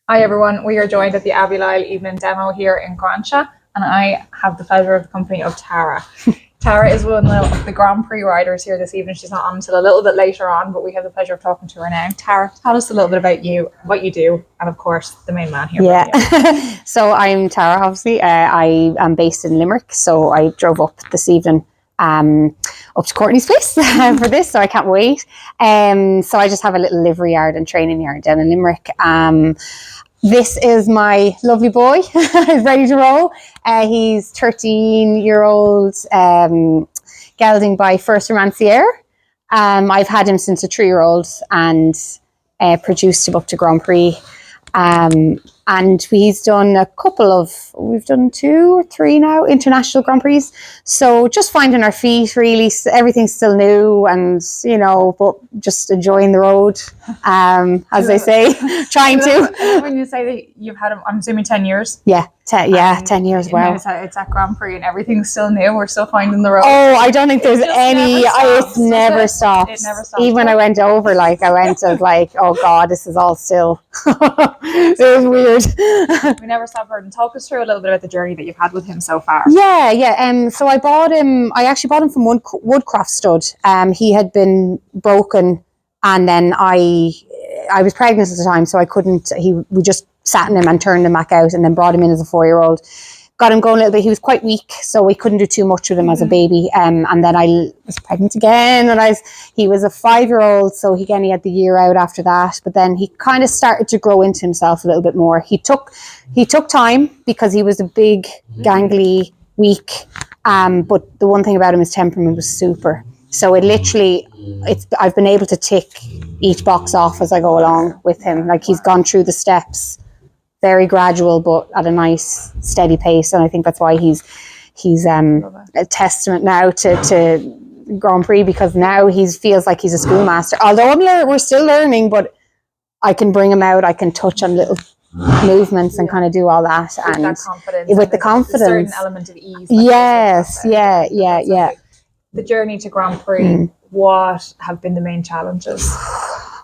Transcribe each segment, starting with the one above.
Hi everyone, we are joined at the Abi Lyle evening demo here in Gransha, and I have the pleasure of the company of Tara. Tara is one of the Grand Prix riders here this evening. She's not on until a little bit later on, but we have the pleasure of talking to her now. Tara, tell us a little bit about you, what you do, and of course the main man here. Yeah, so I'm Tara, obviously. I am based in Limerick, so I drove up this evening up to Courtney's place for this, so I can't wait. So I just have a little livery yard and training yard down in Limerick. This is my lovely boy. He's ready to roll. He's 13-year-old gelding by First Romancier. I've had him since a 3-year-old and produced him up to Grand Prix. And he's done we've done 2 or 3 now, international Grand Prix. So just finding our feet, really. Everything's still new and, but just enjoying the road, as they say, trying to. When you say that you've had him, I'm assuming 10 years? Yeah, 10 years, wow. It's at Grand Prix and everything's still new. We're still finding the road. Oh, I don't think there's any, it never stops. It never stops. Even when I went over, I went as oh God, this is all still. It was weird. We never stopped her. And talk us through a little bit about the journey that you've had with him so far. Yeah. So I actually bought him from Woodcroft Stud. He had been broken, and then I was pregnant at the time, so I couldn't. We just sat in him and turned him back out, and then brought him in as a 4-year-old. Got him going a little bit. He was quite weak, so we couldn't do too much with him as a baby. And then I was pregnant again, and he was a 5-year-old, so he had the year out after that. But then he kind of started to grow into himself a little bit more. He took time because he was a big, gangly, weak. But the one thing about him, his temperament was super. So I've been able to tick each box off as I go along with him. He's gone through the steps. Very gradual, but at a nice, steady pace, and I think that's why he's a testament now to Grand Prix, because now he feels like he's a schoolmaster. Although we're still learning, but I can bring him out. I can touch on little movements and kind of do all that, with that confidence. With the confidence, a certain element of ease. Yes, yeah. The journey to Grand Prix. What have been the main challenges?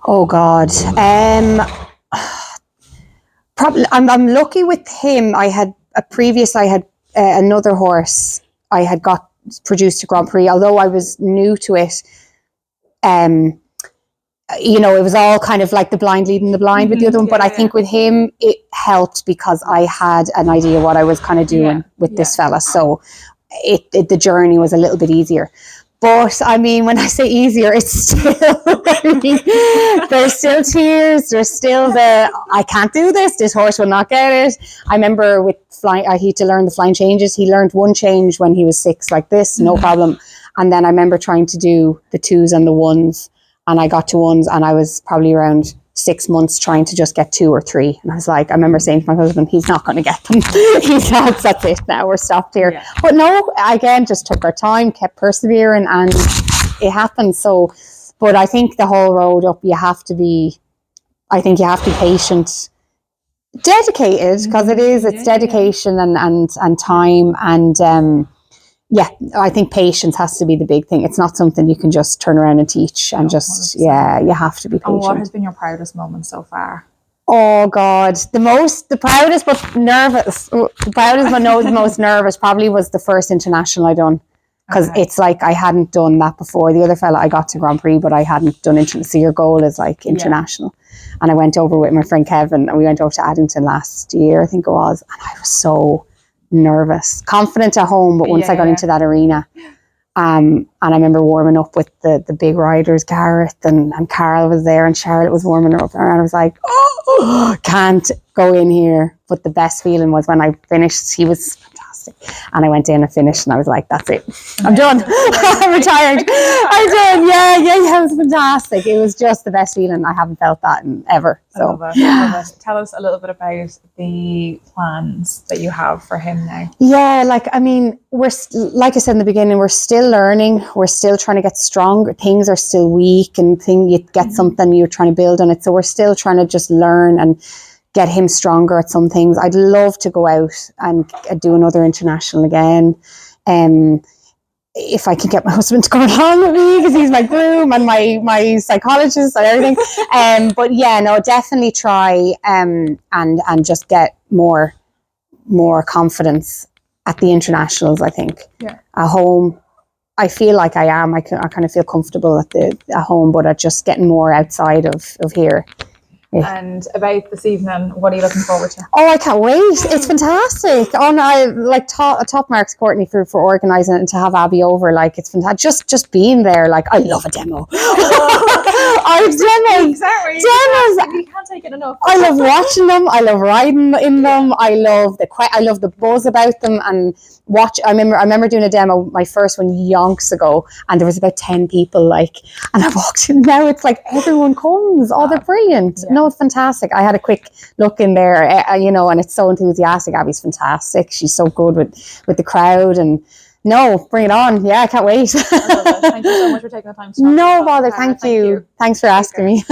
Oh God. Probably, I'm lucky with him. I had another horse I had got produced to Grand Prix, although I was new to it. It was all kind of like the blind leading the blind with the other one. But I think with him, it helped because I had an idea what I was kind of doing with this fella. So the journey was a little bit easier. But when I say easier, it's still, there's still tears. There's still I can't do this. This horse will not get it. I remember with flying, I had to learn the flying changes. He learned one change when he was 6, like this, no problem. And then I remember trying to do the 2s and the 1s, and I got to 1s, and I was probably around 6 months trying to just get 2 or 3. And I remember saying to my husband, he's not going to get them. He thought, that's it now, we're stopped here. Yeah. But no, again, just took our time, kept persevering, and it happened. So, but I think the whole road up, you have to be patient, dedicated, because it's dedication and time, and I think patience has to be the big thing. It's not something you can just turn around and teach, and you have to be patient. And what has been your proudest moment so far? Oh God, the proudest but nervous, the most nervous probably was the first international I done. Because it's I hadn't done that before. The other fella, I got to Grand Prix, but I hadn't done international. So your goal is international. Yeah. And I went over with my friend Kevin, and we went over to Addington last year, I think it was. And I was so nervous, confident at home, but once I got into that arena, and I remember warming up with the big riders, Gareth and Carl was there, and Charlotte was warming her up, and I was like, can't go in here. But the best feeling was when I finished. He was fantastic, and I went in and finished, and I was like, that's it, I'm done. I'm retired. I'm done. Yeah, it was fantastic. It was just the best feeling. I haven't felt that in ever. So I love it. Tell us a little bit about the plans that you have for him now. Yeah, we're like I said in the beginning, we're still learning. We're still trying to get stronger. Things are still weak, and you get something, you're trying to build on it. So we're still trying to just learn and get him stronger at some things. I'd love to go out and do another international again. if I can get my husband to come along with me, because he's my groom and my psychologist and everything. But yeah, no, definitely try and just get more confidence at the internationals. I think at home, I feel like I am. I kind of feel comfortable at home, but at just getting more outside of here. Yeah. And about this evening, what are you looking forward to? Oh, I can't wait. It's fantastic. Oh, no, I like top marks Courtney for organising it, and to have Abby over. Like, it's fantastic. Just being there. Like, I love a demo. Demos. You can't take it enough. I love watching them. I love riding in them. I love the buzz about them, and I remember doing a demo, my first one yonks ago, and there was about 10 people, like, and I walked in. Now it's like everyone comes. Oh, they're brilliant. Yeah. No, it's fantastic. I had a quick look in there, and it's so enthusiastic. Abby's fantastic. She's so good with the crowd, and no, bring it on. Yeah, I can't wait. I love it. Thank you so much for taking the time to talk. No bother. Thank you. Thanks for asking me.